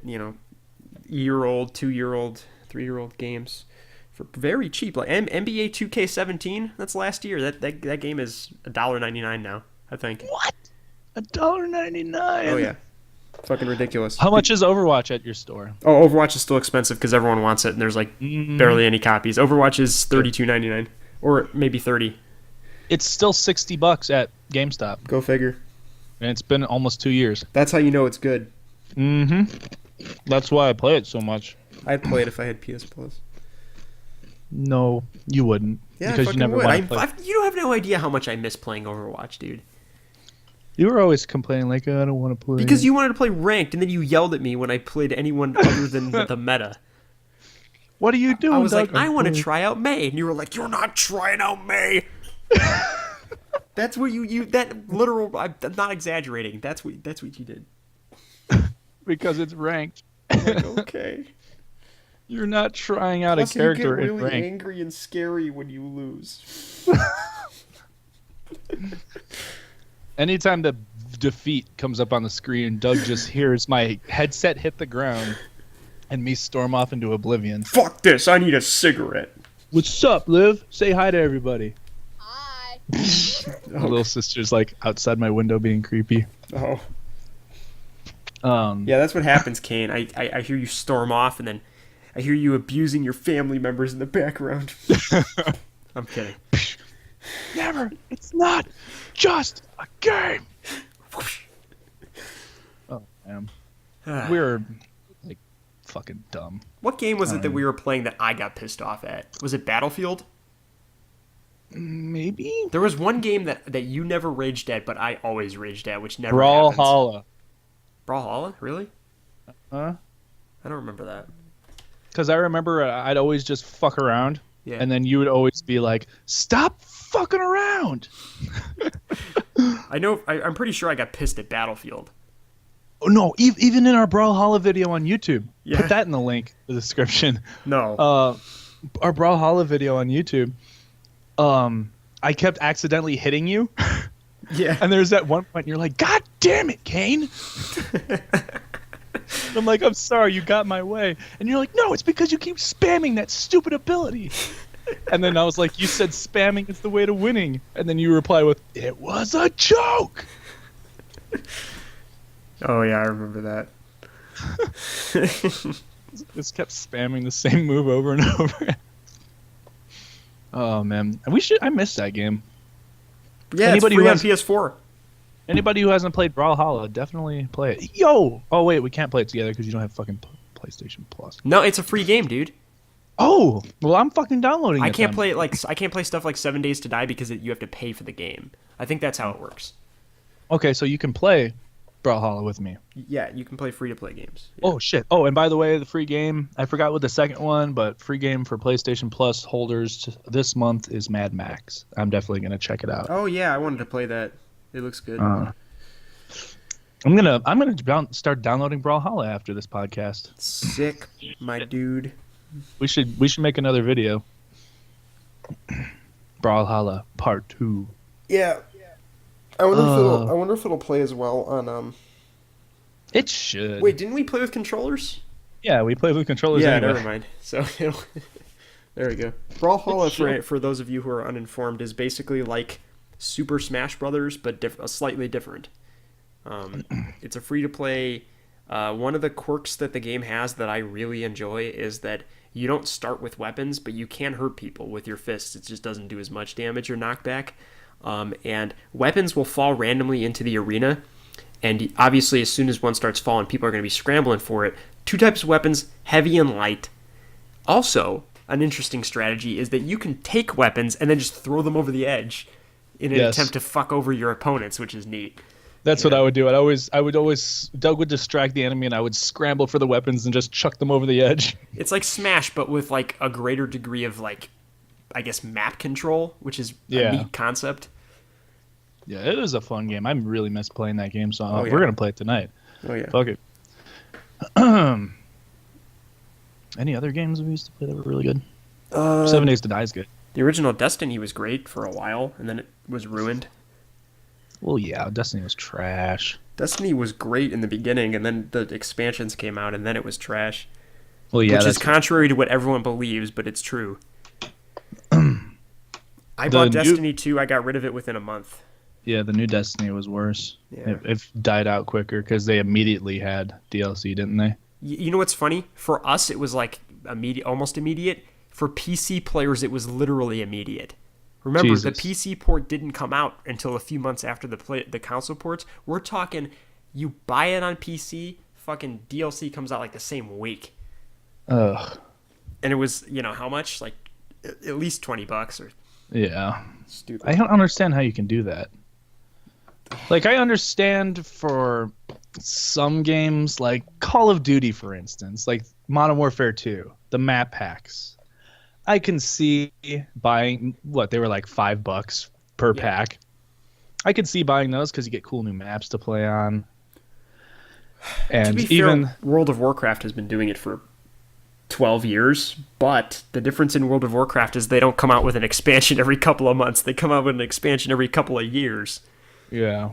year-old, 2-year-old, 3-year-old games for very cheap. Like NBA 2K17, that's last year. That game is $1.99 now, I think. What? $1.99? Oh, yeah. Fucking ridiculous. How much is Overwatch at your store? Oh, Overwatch is still expensive because everyone wants it, and there's like barely any copies. Overwatch is $32.99, or maybe $30. It's still $60 at GameStop. Go figure. And it's been almost 2 years. That's how you know it's good. Mm-hmm. That's why I play it so much. I'd play it if I had PS Plus. No, you wouldn't. Yeah, because I you fucking never would. want to play. You have no idea how much I miss playing Overwatch, dude. You were always complaining like, I don't want to play. Because you wanted to play ranked, and then you yelled at me when I played anyone other than the meta. What are you doing? I was Doug? like, I want to try out May, and you were like, you're not trying out May. That's what you that literal. I'm not exaggerating. That's what you did. Because it's ranked. I'm like, okay. You're not trying out Plus, a character you get in really ranked. angry and scary when you lose. Anytime the defeat comes up on the screen, Doug just hears my headset hit the ground and me storm off into oblivion. Fuck this! I need a cigarette. What's up, Liv? Say hi to everybody. Hi. My little sister's like outside my window being creepy. Oh. Yeah, Yeah, that's what happens, Kane. I hear you storm off, and then I hear you abusing your family members in the background. I'm kidding. never. It's not just a game. Oh, man. We're like fucking dumb. What game was it that we were playing that I got pissed off at? Was it Battlefield? Maybe There was one game that you never raged at, but I always raged at, which never happens. Brawlhalla. Brawlhalla? Really? Huh? I don't remember that. Because I remember I'd always just fuck around, Yeah. and then you would always be like, "Stop fucking around." I know. I'm pretty sure I got pissed at Battlefield. Oh no! Even in our Brawlhalla video on YouTube, Yeah. put that in the link, the description. No. Our Brawlhalla video on YouTube. I kept accidentally hitting you, Yeah. and there's that one point you're like, "God damn it, Kane!" I'm like, "I'm sorry, you got my way," and you're like, "No, it's because you keep spamming that stupid ability." And then I was like, "You said spamming is the way to winning," and then you reply with, "It was a joke." Oh yeah, I remember that. Just kept spamming the same move over and over. Oh man, I missed that game. Yeah, Anybody it's who free on PS4. Anybody who hasn't played Brawlhalla, definitely play it. Yo! Oh wait, we can't play it together because you don't have fucking PlayStation Plus. No, it's a free game, dude. Oh, well I'm fucking downloading it. I can't then. play it I can't play stuff like 7 Days to Die because you have to pay for the game. I think that's how it works. Okay, so you can play Brawlhalla with me. Yeah, you can play free to play games. Yeah. Oh shit! Oh, and by the way, the free game, I forgot what the second one, but free game for PlayStation Plus holders this month is Mad Max. I'm definitely gonna check it out. Oh yeah, I wanted to play that. It looks good. I'm gonna start downloading Brawlhalla after this podcast. Sick, my dude. We should make another video. Brawlhalla Part 2. Yeah. I wonder if it'll play as well on It should. Wait, didn't we play with controllers? Yeah, we play with controllers. Yeah, anyway. never mind. So there we go. Brawlhalla, for those of you who are uninformed, is basically like Super Smash Brothers, but slightly different. It's a free-to-play. One of the quirks that the game has that I really enjoy is that you don't start with weapons, but you can hurt people with your fists. It just doesn't do as much damage or knockback. And weapons will fall randomly into the arena. And obviously, as soon as one starts falling, people are going to be scrambling for it. 2 types of weapons, heavy and light. Also, an interesting strategy is that you can take weapons and then just throw them over the edge in an attempt to fuck over your opponents, which is neat. That's what I would do. Doug would distract the enemy, and I would scramble for the weapons and just chuck them over the edge. It's like Smash, but with like a greater degree of like, I guess, map control, which is a neat concept. Yeah, it is a fun game. I really miss playing that game, so yeah. we're gonna play it tonight. Oh yeah. Fuck it. Any other games we used to play that were really good? 7 Days to Die is good. The original Destiny was great for a while, and then it was ruined. Well, yeah, Destiny was trash. Destiny was great in the beginning, and then the expansions came out, and then it was trash. Well, yeah, which is contrary to what everyone believes, but it's true. I bought Destiny 2. I got rid of it within a month. Yeah, the new Destiny was worse. Yeah. It died out quicker because they immediately had DLC, didn't they? You know what's funny? For us, it was like almost immediate. For PC players, it was literally immediate. Remember, Jesus. the PC port didn't come out until a few months after the console ports. We're talking, you buy it on PC, fucking DLC comes out like the same week. Ugh. And it was, how much? Like at least $20 or Yeah. stupid. I don't understand how you can do that. Like, I understand for some games, like Call of Duty, for instance, like Modern Warfare 2, the map packs. I can see buying, they were like $5 per pack. I could see buying those because you get cool new maps to play on. And to be fair, World of Warcraft has been doing it for 12 years, but the difference in World of Warcraft is they don't come out with an expansion every couple of months. They come out with an expansion every couple of years. Yeah.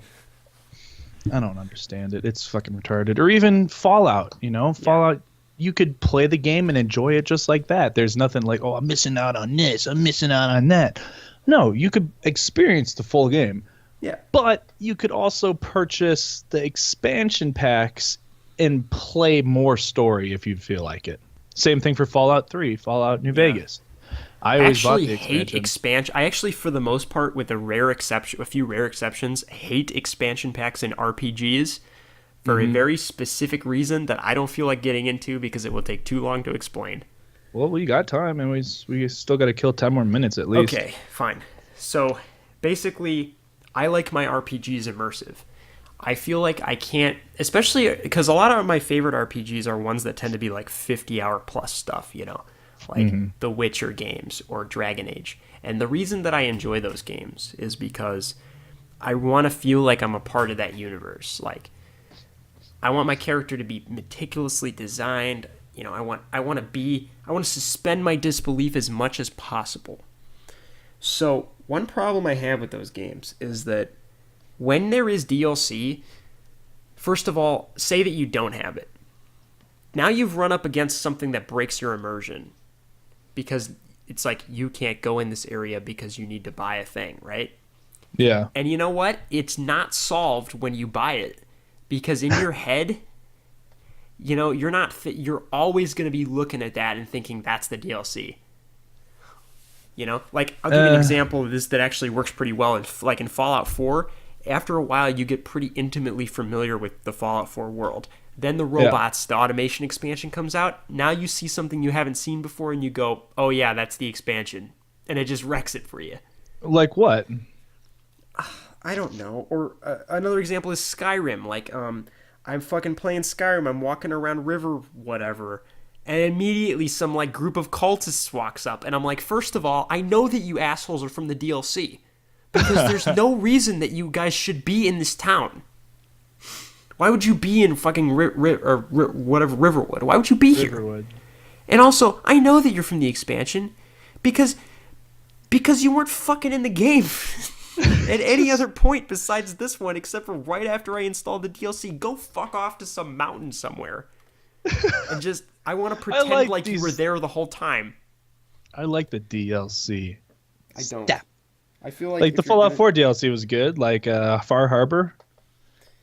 I don't understand it. It's fucking retarded. Or even Fallout, Fallout, you could play the game and enjoy it just like that. There's nothing like, oh, I'm missing out on this, I'm missing out on that. No, you could experience the full game. Yeah. But you could also purchase the expansion packs and play more story if you feel like it. Same thing for Fallout 3, Fallout New Vegas. I always bought the hate expansion. I actually, for the most part, with a few rare exceptions, hate expansion packs in RPGs for a very specific reason that I don't feel like getting into because it will take too long to explain. Well, we got time, and we still got to kill 10 more minutes at least. Okay, fine. So, basically, I like my RPGs immersive. I feel like I can't, especially because a lot of my favorite RPGs are ones that tend to be like 50-hour plus stuff, like the Witcher games or Dragon Age. And the reason that I enjoy those games is because I want to feel like I'm a part of that universe. Like, I want my character to be meticulously designed. I want to suspend my disbelief as much as possible. So one problem I have with those games is that when there is DLC, first of all, say that you don't have it. Now you've run up against something that breaks your immersion because it's like you can't go in this area because you need to buy a thing, right? Yeah. And you know what? It's not solved when you buy it because in your head, you're always going to be looking at that and thinking that's the DLC. Like I'll give you an example of this that actually works pretty well. In Fallout 4, after a while, you get pretty intimately familiar with the Fallout 4 world. Then the robots, the automation expansion comes out. Now you see something you haven't seen before and you go, oh yeah, that's the expansion. And it just wrecks it for you. Like what? I don't know. Or another example is Skyrim. Like, I'm fucking playing Skyrim. I'm walking around river whatever. And immediately some like group of cultists walks up. And I'm like, first of all, I know that you assholes are from the DLC. Because there's no reason that you guys should be in this town. Why would you be in fucking Riverwood? Why would you be here? And also, I know that you're from the expansion because you weren't fucking in the game at any other point besides this one, except for right after I installed the DLC. Go fuck off to some mountain somewhere. And just, I want to pretend like you were there the whole time. I like the DLC. I don't. Stop. I feel like the Fallout 4 DLC was good, like Far Harbor.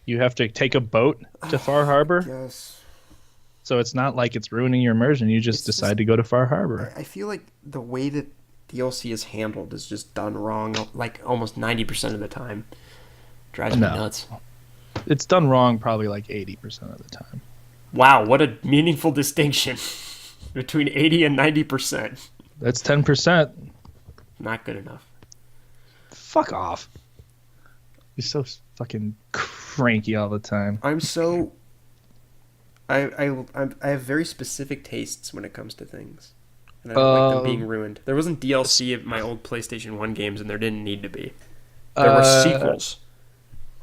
You have to take a boat to Far Harbor. Yes. So it's not like it's ruining your immersion. You just decide to go to Far Harbor. I feel like the way that DLC is handled is just done wrong, like almost 90% of the time. Drives me nuts. It's done wrong probably like 80% of the time. Wow, what a meaningful distinction between 80 and 90%. That's 10%. Not good enough. Fuck off. You're so fucking cranky all the time. I'm so... I have very specific tastes when it comes to things. And I don't like them being ruined. There wasn't DLC of my old PlayStation 1 games, and there didn't need to be. There were sequels.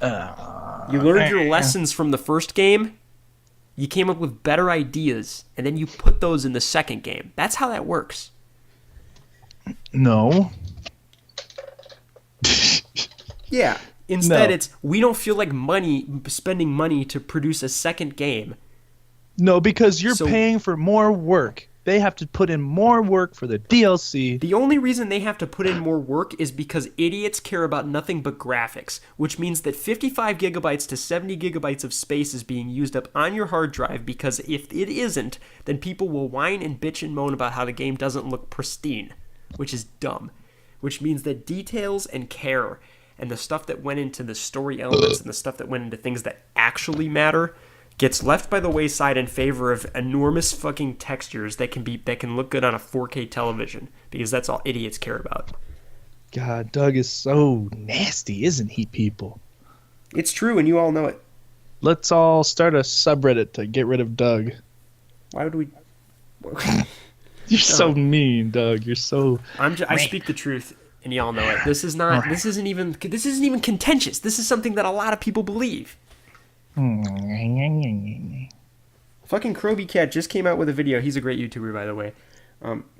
You learned your lessons from the first game, you came up with better ideas, and then you put those in the second game. That's how that works. No. Yeah. Instead, it's we don't feel like spending money to produce a second game. No, because you're paying for more work. They have to put in more work for the DLC. The only reason they have to put in more work is because idiots care about nothing but graphics, which means that 55 gigabytes to 70 gigabytes of space is being used up on your hard drive because if it isn't, then people will whine and bitch and moan about how the game doesn't look pristine, which is dumb. Which means that details and care and the stuff that went into the story elements and the stuff that went into things that actually matter gets left by the wayside in favor of enormous fucking textures that can look good on a 4K television because that's all idiots care about. God, Doug is so nasty, isn't he, people? It's true, and you all know it. Let's all start a subreddit to get rid of Doug. Why would we? You're so mean, Doug. You're so. I speak the truth, and y'all know it. This isn't even contentious. This is something that a lot of people believe. Fucking Kroby Cat just came out with a video. He's a great YouTuber, by the way.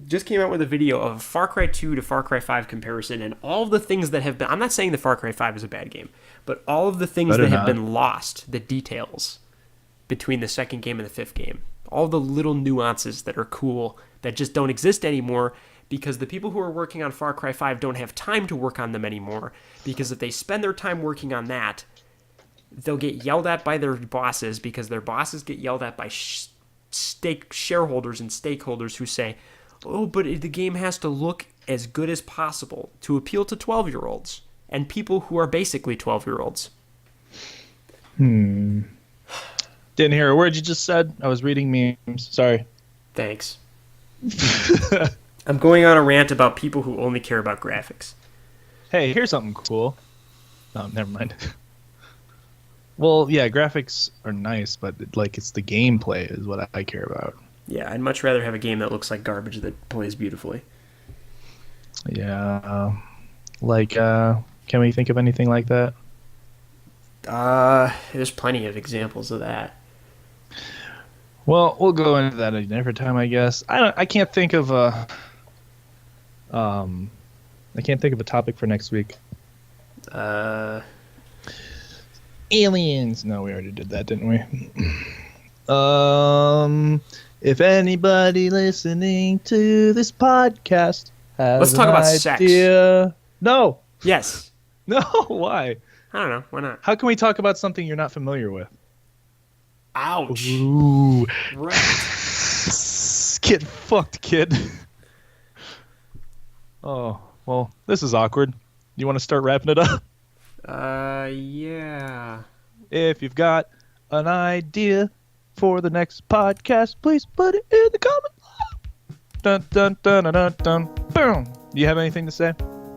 Just came out with a video of Far Cry 2 to Far Cry 5 comparison, and all of the things that have been... I'm not saying that Far Cry 5 is a bad game, but all of the things that have been lost, the details between the second game and the fifth game, all the little nuances that are cool that just don't exist anymore because the people who are working on Far Cry 5 don't have time to work on them anymore, because if they spend their time working on that, they'll get yelled at by their bosses because their bosses get yelled at by shareholders and stakeholders who say, oh, but the game has to look as good as possible to appeal to 12-year-olds and people who are basically 12-year-olds. Didn't hear a word you just said. I was reading memes. Sorry. Thanks. I'm going on a rant about people who only care about graphics. Hey, here's something cool. Oh, never mind. Well, yeah, graphics are nice, but it's the gameplay is what I care about. Yeah, I'd much rather have a game that looks like garbage that plays beautifully. Yeah. Can we think of anything like that? There's plenty of examples of that. Well, we'll go into that a different time, I guess. I can't think of a topic for next week. Aliens. No, we already did that, didn't we? If anybody listening to this podcast has Let's talk about sex. No. Yes. No, why? I don't know. Why not? How can we talk about something you're not familiar with? Ouch. Ooh. Right. Get fucked, kid. Oh, well, this is awkward. You want to start wrapping it up? Yeah. If you've got an idea for the next podcast, please put it in the comments. Dun dun dun dun dun dun. Boom. Do you have anything to say?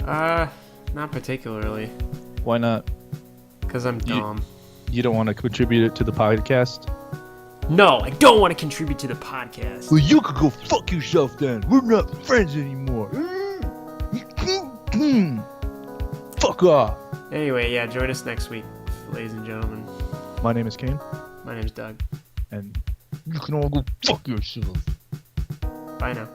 Not particularly. Why not? Because I'm dumb. You don't want to contribute it to the podcast? No, I don't want to contribute to the podcast. Well, you could go fuck yourself then. We're not friends anymore. Fuck off. Anyway, yeah, join us next week, ladies and gentlemen. My name is Kane. My name's Doug. And you can all go fuck yourself. Bye now.